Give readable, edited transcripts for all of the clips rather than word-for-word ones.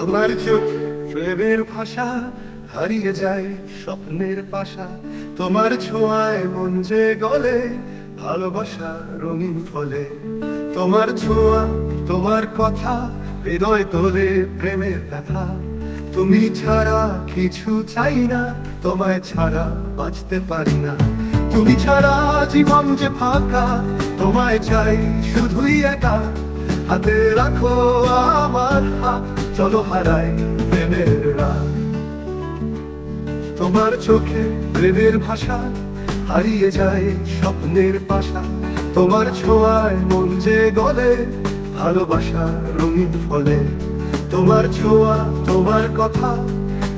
তোমার চোখ প্রেমের ভাষা, হারিয়ে যায় স্বপ্নের পাশা। তোমার ছোঁয়ায় মন যে গলে, ভালোবাসা রঙিন ফলে। তোমার ছোঁয়া, তোমার কথা, হৃদয় তোলে প্রেমের ব্যথা। তুমি ছাড়া কিছু চাই না, তোমায় ছাড়া বাঁচতে পারি না। তুমি ছাড়া জীবন যে ফাঁকা, তোমায় চাই শুধুই একা। হাতে রাখো আমার হাত, চলো হারাই প্রেমের রাত। তোমার চোখে প্রেমের ভাষা, হারিয়ে যায় স্বপ্নের পাশা। তোমার ছোঁয়ায় মন যে গলে, ভালোবাসা রঙিন ফলে। তোমার ছোঁয়া, তোমার কথা,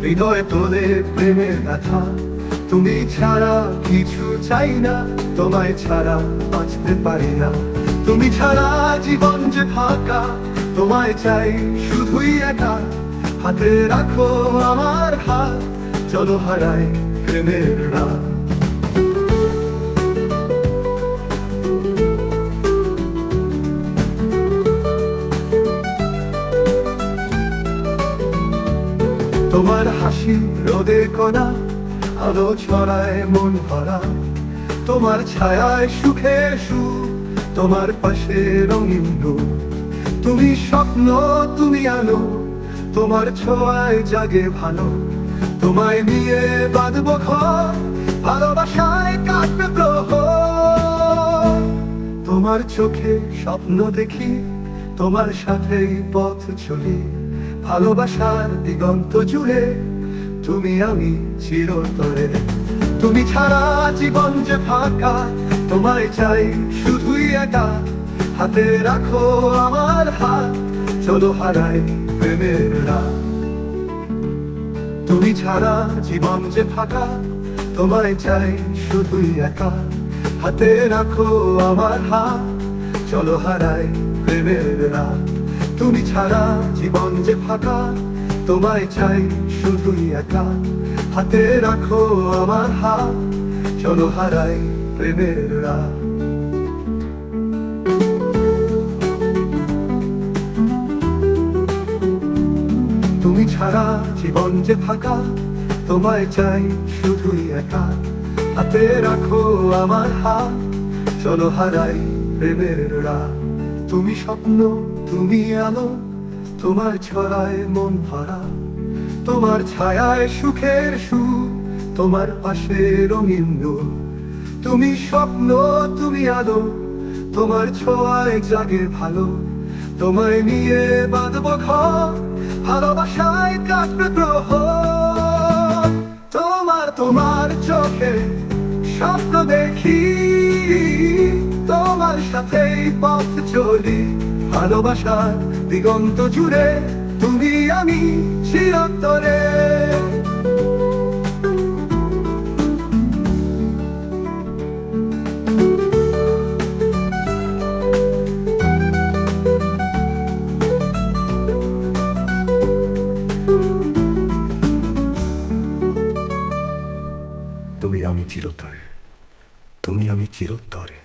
হৃদয় তোলে প্রেমের ব্যথা। তুমি ছাড়া কিছু চাই না, তোমায় ছাড়া বাঁচতে পারি না। তুমি ছাড়া জীবন যে ফাঁকা, তোমায় চাই শুধুই একা। হাতে রাখো আমার হাত, চলো হারাই প্রেমের রাত। তোমার হাসি রোদে কণা, আলো ছড়ায় মন ভরা। তোমার ছায়ায় সুখে সুখ, তোমার পাশে রঙিন রূপ। তুমি স্বপ্ন, তুমি আলো, তোমার ছোঁয়ায় জাগে ভালো। তোমায় নিয়ে বাঁধবো ঘর, ভালোবাসায় কাটবে প্রহর। তোমার চোখে স্বপ্ন দেখি, তোমার সাথেই পথ চলি। ভালোবাসার দিগন্ত জুড়ে, তুমি আমি চিরতরে। তুমি ছাড়া জীবন যে ফাঁকা, তোমায় চাই শুধুই একা। হাতে রাখো আমার হাত, চলো হারাই প্রেমের রাত। তুমি ছাড়া জীবন যে ফাঁকা, তোমায় চাই শুধুই একা। হাতে রাখো আমার হাত, চলো হারাই প্রেমের রাত। তুমি ছাড়া জীবন যে ফাঁকা, তোমায় চাই শুধুই একা। হাতে রাখো আমার হাত, চলো হারাই প্রেমের রাত। তুমি ছাড়া জীবন যে ফাঁকা, তোমায় চাই শুধুই একা। হাতে রাখো আমার হাত, চলো হারাই প্রেমের রাত। তুমি স্বপ্ন, তুমি আলো, তোমার ছড়ায় মন ভরা। তোমার ছায়ায় সুখের সুখ, তোমার পাশে রঙিন নূর। তুমি স্বপ্ন, তুমি আলো, তোমার ছোঁয়ায় জাগে ভালো। তোমায় নিয়ে বাঁধবো ঘর, ভালোবাসায় কাটবে প্রহর। তোমার চোখে স্বপ্ন দেখি, তোমার সাথেই পথ চলি। ভালোবাসার দিগন্ত জুড়ে, তুমি আমি চিরতরে। তুমি আমি চিরতরে, তুমি আমি চিরতরে।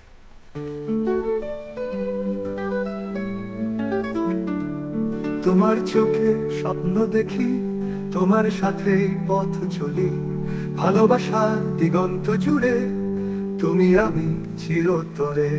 তোমার চোখে স্বপ্ন দেখি, তোমার সাথেই পথ চলি। ভালোবাসার দিগন্ত জুড়ে, তুমি আমি চিরতরে।